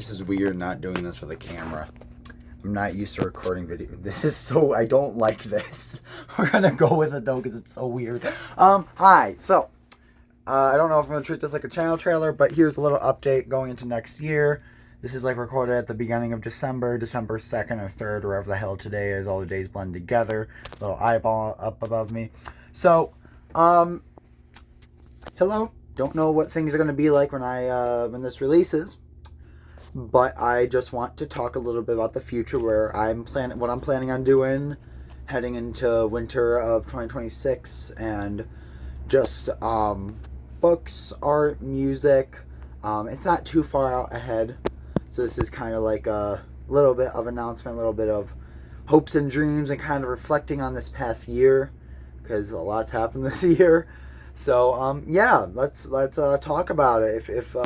This is weird not doing this with a camera. I'm not used to recording video. This is so, I don't like this. We're gonna go with it though because it's so weird. Hi. So, I don't know if I'm gonna treat this like a channel trailer, but here's a little update going into next year. This is like recorded at the beginning of December 2nd or 3rd, wherever the hell today is. All the days blend together. Little eyeball up above me. So, hello. Don't know what things are gonna be like when this releases. But I just want to talk a little bit about the future, where what I'm planning on doing heading into winter of 2026, and just books, art, music. It's not too far out ahead, so this is kind of like a little bit of announcement, a little bit of hopes and dreams, and kind of reflecting on this past year, because a lot's happened this year. So yeah, let's talk about it. If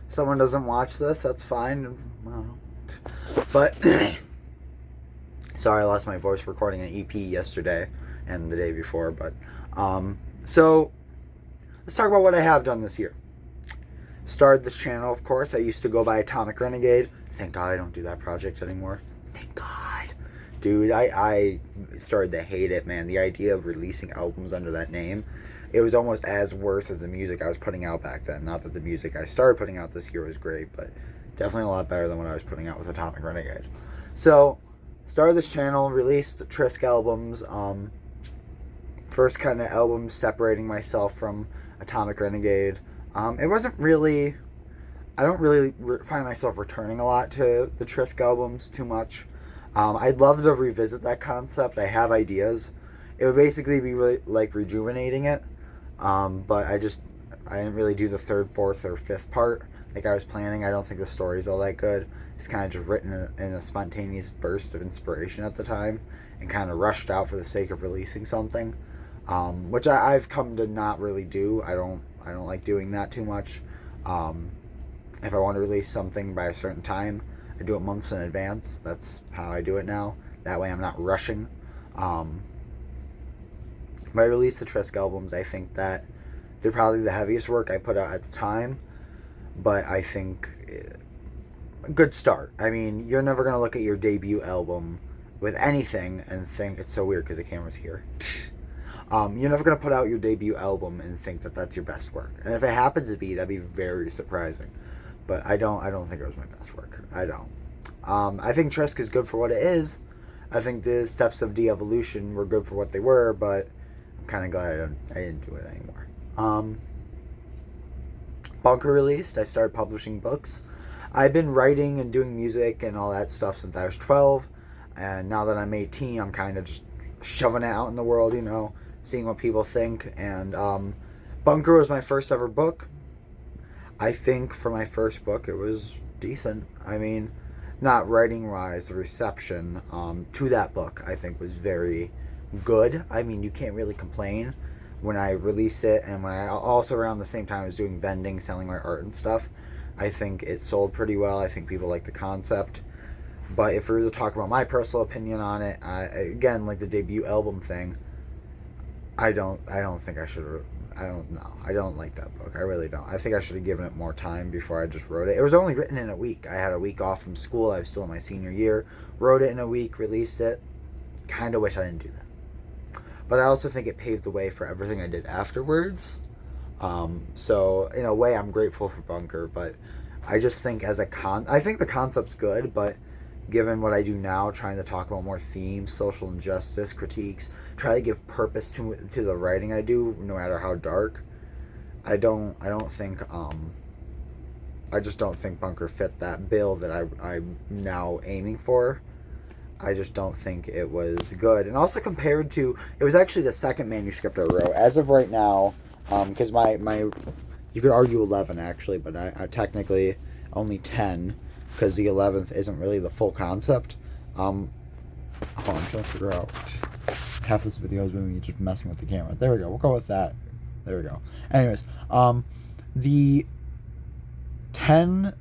someone doesn't watch this, that's fine. I don't know. But sorry, I lost my voice recording an EP yesterday and the day before. But so let's talk about what I have done this year. Started this channel, of course. I used to go by Atomic Renegade. Thank God I don't do that project anymore. Thank God. Dude, I started to hate it, man. The idea of releasing albums under that name, it was almost as worse as the music I was putting out back then. Not that the music I started putting out this year was great, but definitely a lot better than what I was putting out with Atomic Renegade. So, started this channel, released the Trisk albums. First kind of albums separating myself from Atomic Renegade. It wasn't really... I don't really find myself returning a lot to the Trisk albums too much. I'd love to revisit that concept. I have ideas. It would basically be really like rejuvenating it. But I didn't really do the 3rd, 4th, or 5th part like I was planning. I don't think the story's all that good. It's kind of just written in a spontaneous burst of inspiration at the time, and kind of rushed out for the sake of releasing something, which I've come to not really do. I don't like doing that too much. If I want to release something by a certain time, I do it months in advance. That's how I do it now. That way I'm not rushing. When I released the Trisk albums, I think that they're probably the heaviest work I put out at the time, but I think a good start. I mean, you're never going to look at your debut album with anything and think, it's so weird because the camera's here. You're never going to put out your debut album and think that that's your best work. And if it happens to be, that'd be very surprising. But I don't think it was my best work. I don't. I think Trisk is good for what it is. I think the Steps of De-Evolution were good for what they were, but I'm kind of glad I didn't do it anymore. Bunker released. I started publishing books. I've been writing and doing music and all that stuff since I was 12. And now that I'm 18, I'm kind of just shoving it out in the world, seeing what people think. And Bunker was my first ever book. I think for my first book, it was decent. I mean, not writing-wise, the reception to that book, I think, was very good. I mean, you can't really complain. When I released it, and when I also around the same time I was doing vending, selling my art and stuff, I think it sold pretty well. I think people like the concept. But if we were to talk about my personal opinion on it, again, like the debut album thing, I don't think I should. I don't know. I don't like that book. I really don't. I think I should have given it more time before I just wrote it. It was only written in a week. I had a week off from school. I was still in my senior year. Wrote it in a week, released it. Kind of wish I didn't do that. But I also think it paved the way for everything I did afterwards. So in a way, I'm grateful for Bunker. But I just think I think the concept's good, but given what I do now, trying to talk about more themes, social injustice, critiques, try to give purpose to the writing I do, no matter how dark, I just don't think Bunker fit that bill that I'm now aiming for. I just don't think it was good. And also compared to, it was actually the second manuscript I wrote. As of right now, because my you could argue 11 actually, but I technically only 10, because the 11th isn't really the full concept. I'm trying to figure out. Half this video is me just messing with the camera. There we go. We'll go with that. There we go. Anyways, the 10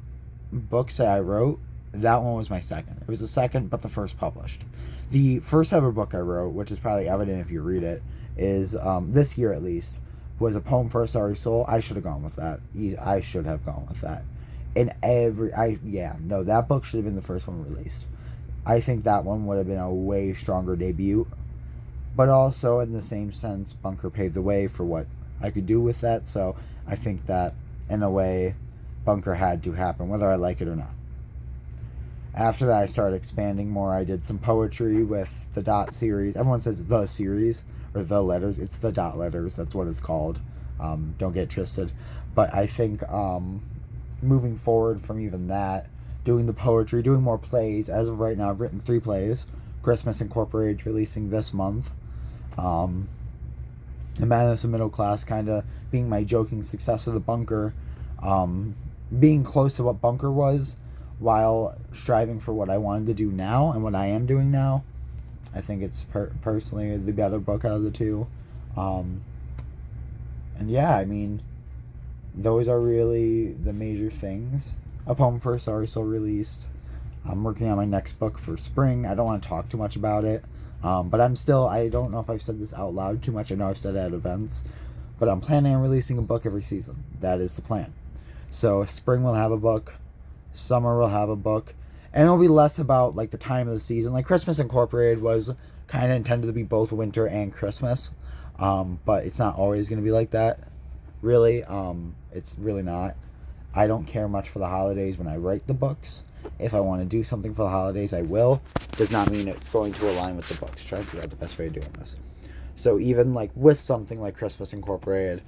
books that I wrote, that one was my second. It was the second, but the first published. The first ever book I wrote, which is probably evident if you read it, is this year at least, was A Poem for a Sorry Soul. I should have gone with that. I should have gone with that. That book should have been the first one released. I think that one would have been a way stronger debut. But also, in the same sense, Bunker paved the way for what I could do with that. So I think that, in a way, Bunker had to happen, whether I like it or not. After that, I started expanding more. I did some poetry with the Dot series. Everyone says the series or the letters. It's the Dot letters. That's what it's called. Don't get twisted. But I think moving forward from even that, doing the poetry, doing more plays. As of right now, I've written 3 plays. Christmas Incorporated releasing this month. The Madness of Middle Class kind of being my joking success of the Bunker. Being close to what Bunker was while striving for what I wanted to do now and what I am doing now. I think it's personally the better book out of the two. And yeah, I mean, those are really the major things. A Poem for a Sorry Soul released. I'm working on my next book for spring. I don't want to talk too much about it. But I don't know if I've said this out loud too much. I know I've said it at events. But I'm planning on releasing a book every season. That is the plan. So spring will have a book. Summer will have a book. And it'll be less about like the time of the season. Like Christmas Incorporated was kind of intended to be both winter and Christmas. But it's not always going to be like that. Really. It's really not. I don't care much for the holidays when I write the books. If I want to do something for the holidays, I will. Does not mean it's going to align with the books. Try to figure out the best way of doing this. So even like with something like Christmas Incorporated,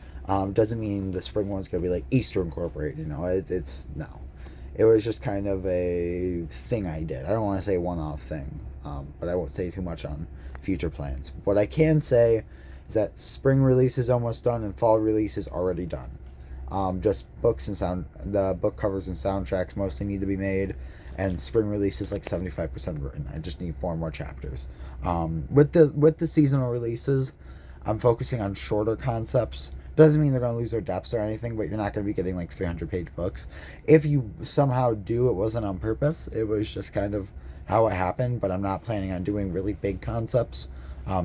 doesn't mean the spring one's going to be like Easter Incorporated. You know, it's no. It was just kind of a thing I did. I don't want to say one-off thing, but I won't say too much on future plans. What I can say is that spring release is almost done and fall release is already done. Just books and the book covers and soundtracks mostly need to be made, and spring release is like 75% written. I just need 4 more chapters. With the seasonal releases, I'm focusing on shorter concepts. Doesn't mean they're going to lose their depths or anything, but you're not going to be getting like 300-page books. If you somehow do, it wasn't on purpose. It was just kind of how it happened, but I'm not planning on doing really big concepts.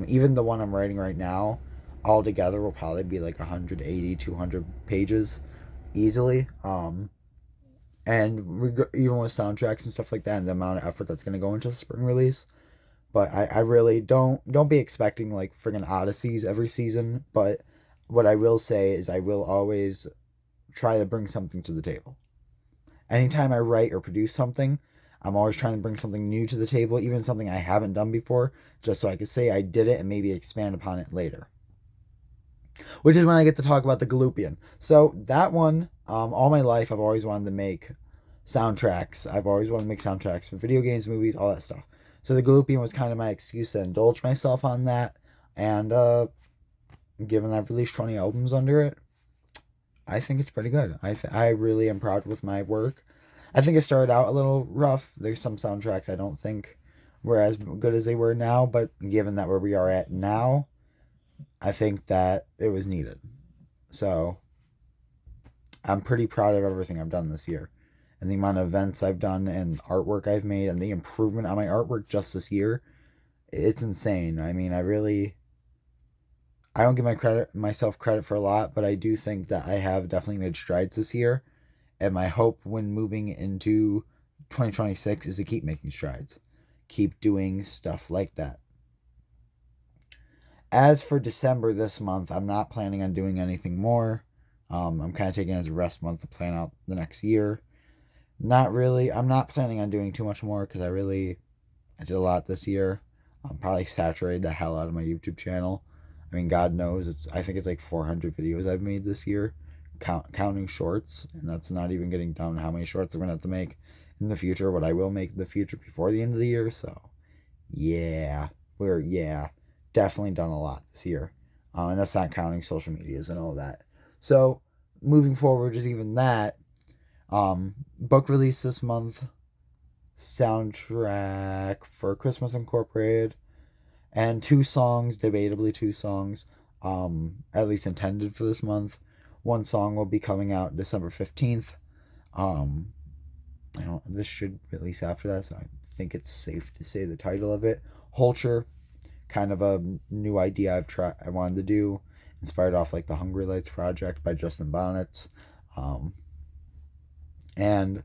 Even the one I'm writing right now, all together will probably be like 180, 200 pages easily. And even with soundtracks and stuff like that, and the amount of effort that's going to go into the spring release. But I really don't be expecting like friggin' Odysseys every season. But what I will say is I will always try to bring something to the table. Anytime I write or produce something, I'm always trying to bring something new to the table, even something I haven't done before, just so I could say I did it and maybe expand upon it later. Which is when I get to talk about the Galupian. So that one, all my life I've always wanted to make soundtracks. I've always wanted to make soundtracks for video games, movies, all that stuff. So the Galupian was kind of my excuse to indulge myself on that. And given I've released 20 albums under it, I think it's pretty good. I really am proud with my work. I think it started out a little rough. There's some soundtracks I don't think were as good as they were now, but given that where we are at now, I think that it was needed. So I'm pretty proud of everything I've done this year, and the amount of events I've done and artwork I've made and the improvement on my artwork just this year. It's insane. I mean, I don't give myself credit for a lot, but I do think that I have definitely made strides this year. And my hope when moving into 2026 is to keep making strides. Keep doing stuff like that. As for December this month, I'm not planning on doing anything more. I'm kind of taking it as a rest month to plan out the next year. Not really. I'm not planning on doing too much more because I did a lot this year. I'm probably saturated the hell out of my YouTube channel. I mean, God knows, I think it's like 400 videos I've made this year, counting shorts, and that's not even getting down to how many shorts I'm going to have to make in the future, what I will make in the future before the end of the year. So, definitely done a lot this year. And that's not counting social medias and all that. So, moving forward, just even that, book release this month, soundtrack for Christmas Incorporated, and 2 songs, debatably 2 songs, at least intended for this month. 1 song will be coming out December 15th. This should release after that, so I think it's safe to say the title of it. Holcher, kind of a new idea I wanted to do, inspired off like the Hungry Lights project by Justin Bonnet. And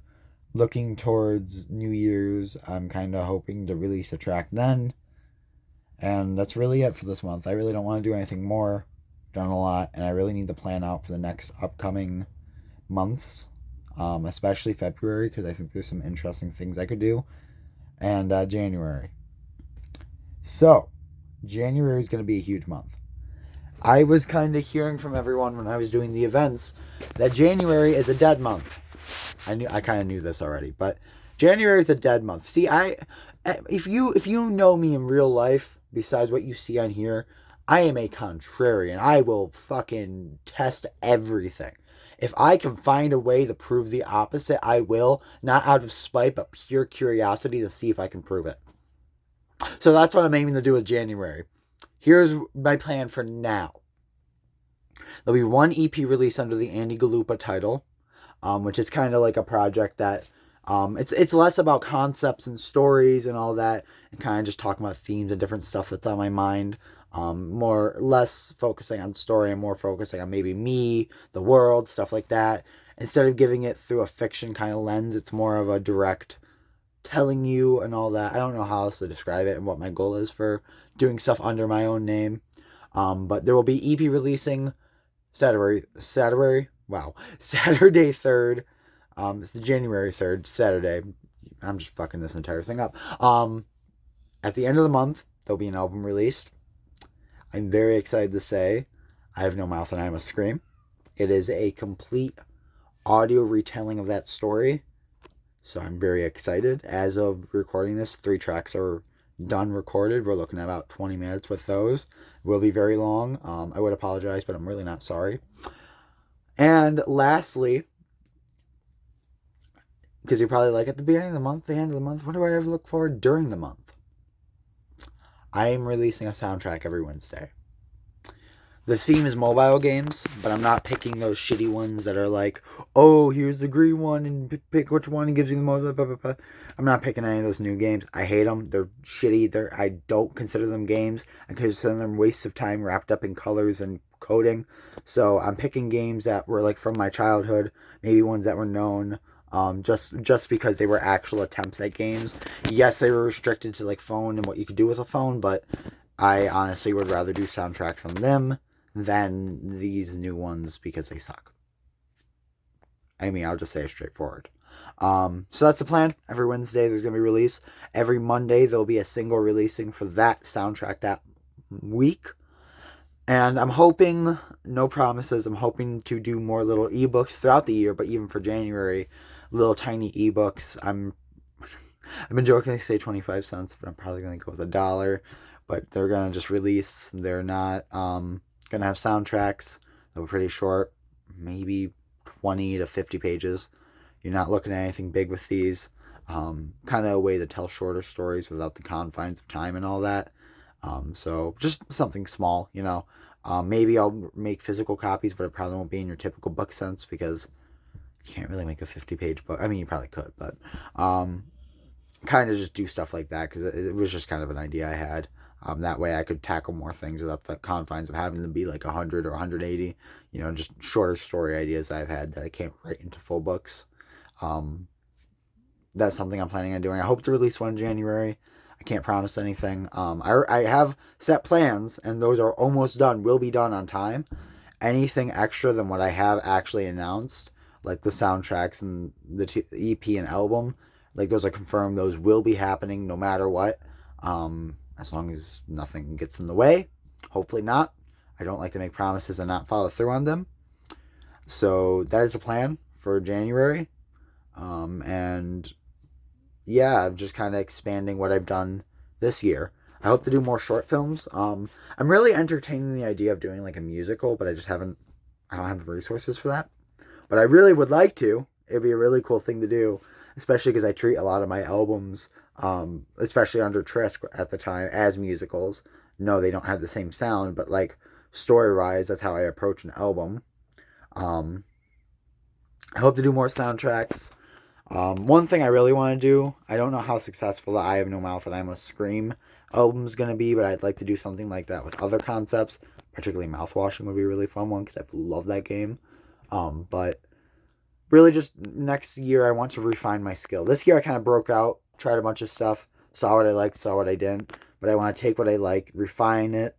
looking towards New Year's, I'm kind of hoping to release a track then. And that's really it for this month. I really don't want to do anything more. I've done a lot, and I really need to plan out for the next upcoming months, especially February, because I think there's some interesting things I could do, and January. So, January is going to be a huge month. I was kind of hearing from everyone when I was doing the events that January is a dead month. I kind of knew this already, but January is a dead month. See, if you know me in real life, besides what you see on here, I am a contrarian. I will fucking test everything. If I can find a way to prove the opposite, I will. Not out of spite, but pure curiosity to see if I can prove it. So that's what I'm aiming to do with January. Here's my plan for now. There'll be one EP release under the Andi Galupa title, which is kind of like a project that it's less about concepts and stories and all that, and kind of just talking about themes and different stuff that's on my mind. Less focusing on story and more focusing on maybe me, the world, stuff like that. Instead of giving it through a fiction kind of lens, it's more of a direct telling you and all that. I don't know how else to describe it and what my goal is for doing stuff under my own name. But there will be EP releasing Saturday 3rd. It's the January 3rd, Saturday. I'm just fucking this entire thing up. At the end of the month, there'll be an album released. I'm very excited to say I Have No Mouth and I Must Scream. It is a complete audio retelling of that story. So I'm very excited. As of recording this, 3 tracks are done recorded. We're looking at about 20 minutes with those. It will be very long. I would apologize, but I'm really not sorry. And lastly, because you're probably like, at the beginning of the month, the end of the month, what do I ever look forward during the month? I am releasing a soundtrack every Wednesday. The theme is mobile games, but I'm not picking those shitty ones that are like, oh, here's the green one, and pick which one and gives you the most, blah, blah, blah. I'm not picking any of those new games. I hate them. They're shitty. I don't consider them games. I consider them wastes of time wrapped up in colors and coding. So I'm picking games that were like from my childhood, maybe ones that were known, just because they were actual attempts at games. Yes, they were restricted to like phone and what you could do with a phone, but I honestly would rather do soundtracks on them than these new ones because they suck. I mean, I'll just say it straightforward. So that's the plan. Every Wednesday there's going to be a release. Every Monday there'll be a single releasing for that soundtrack that week. And I'm hoping, no promises, I'm hoping to do more little ebooks throughout the year, but even for January, little tiny ebooks. I've been joking to say 25 cents, but I'm probably going to go with $1. But they're going to just release. They're not going to have soundtracks. They're pretty short, maybe 20 to 50 pages. You're not looking at anything big with these. Kind of a way to tell shorter stories without the confines of time and all that. So just something small, you know. Maybe I'll make physical copies, but it probably won't be in your typical book sense because you can't really make a 50-page book. I mean, you probably could, but kind of just do stuff like that because it was just kind of an idea I had. That way I could tackle more things without the confines of having to be like 100 or 180, you know, just shorter story ideas I've had that I can't write into full books. That's something I'm planning on doing. I hope to release one in January. I can't promise anything. I have set plans, and those are almost done, will be done on time. Anything extra than what I have actually announced, like the soundtracks and the EP and album, like those are confirmed. Those will be happening no matter what. As long as nothing gets in the way. Hopefully not. I don't like to make promises and not follow through on them. So that is the plan for January. And yeah, I'm just kind of expanding what I've done this year. I hope to do more short films. I'm really entertaining the idea of doing like a musical, but I don't have the resources for that. But I really would like to. It'd be a really cool thing to do, especially because I treat a lot of my albums, especially under Trisk at the time, as musicals. No, they don't have the same sound, but like story-wise, that's how I approach an album. I hope to do more soundtracks. One thing I really want to do, I don't know how successful the I Have No Mouth and I Must Scream album's going to be, but I'd like to do something like that with other concepts. Particularly Mouthwashing would be a really fun one because I love that game. But really just next year I want to refine my skill. This year I kind of broke out, tried a bunch of stuff, saw what I liked, saw what I didn't. But I want to take what I like, refine it,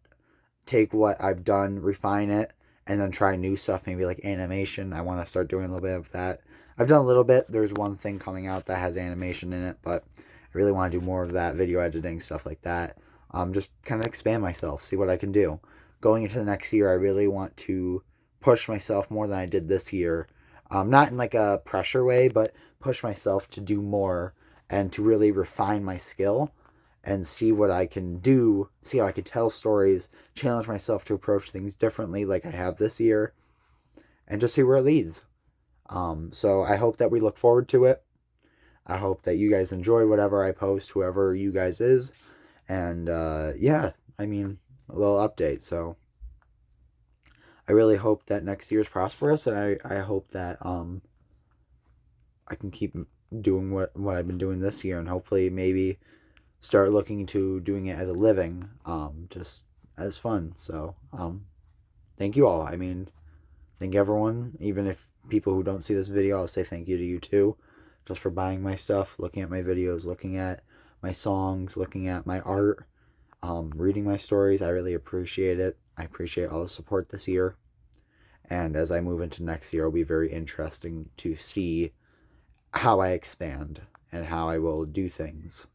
take what I've done, refine it, and then try new stuff, maybe like animation. I want to start doing a little bit of that. I've done a little bit. There's one thing coming out that has animation in it, but I really want to do more of that, video editing, stuff like that. Just kind of expand myself, see what I can do. Going into the next year, I really want to push myself more than I did this year. Not in like a pressure way, but push myself to do more and to really refine my skill and see what I can do, see how I can tell stories, challenge myself to approach things differently like I have this year, and just see where it leads. So I hope that we look forward to it. I hope that you guys enjoy whatever I post, whoever you guys is. And yeah, I mean, a little update. So I really hope that next year's prosperous, and I hope that I can keep doing what I've been doing this year, and hopefully maybe start looking into doing it as a living, just as fun. So thank you all. I mean, thank everyone, even if people who don't see this video, I'll say thank you to you too, just for buying my stuff, looking at my videos, looking at my songs, looking at my art, reading my stories. I really appreciate it. I appreciate all the support this year. And as I move into next year, it'll be very interesting to see how I expand and how I will do things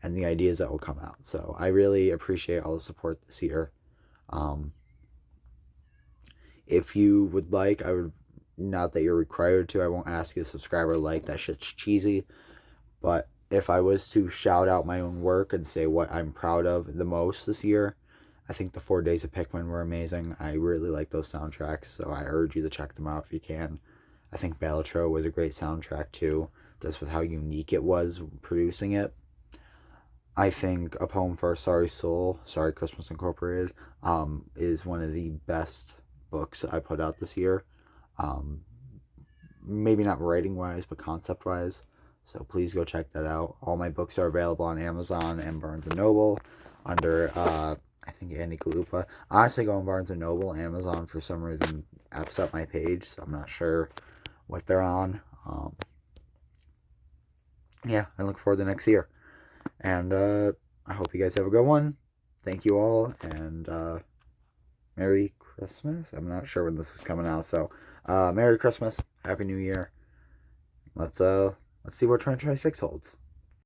and the ideas that will come out. So I really appreciate all the support this year. If you would like, I would, not that you're required to, I won't ask you to subscribe or like, that shit's cheesy. But if I was to shout out my own work and say what I'm proud of the most this year, I think the 4 Days of Pikmin were amazing. I really like those soundtracks, so I urge you to check them out if you can. I think Balatro was a great soundtrack too, just with how unique it was producing it. I think A Poem for a Sorry Soul, Sorry Christmas Incorporated, is one of the best books I put out this year. Maybe not writing wise, but concept wise. So please go check that out. All my books are available on Amazon and Barnes & Noble under, I think, Andi Galupa. Honestly, go on Barnes & Noble. Amazon, for some reason, apps up my page, so I'm not sure what they're on. Yeah, I look forward to next year. And I hope you guys have a good one. Thank you all, and Merry Christmas. I'm not sure when this is coming out, so Merry Christmas, Happy New Year. Let's see what 2026 holds.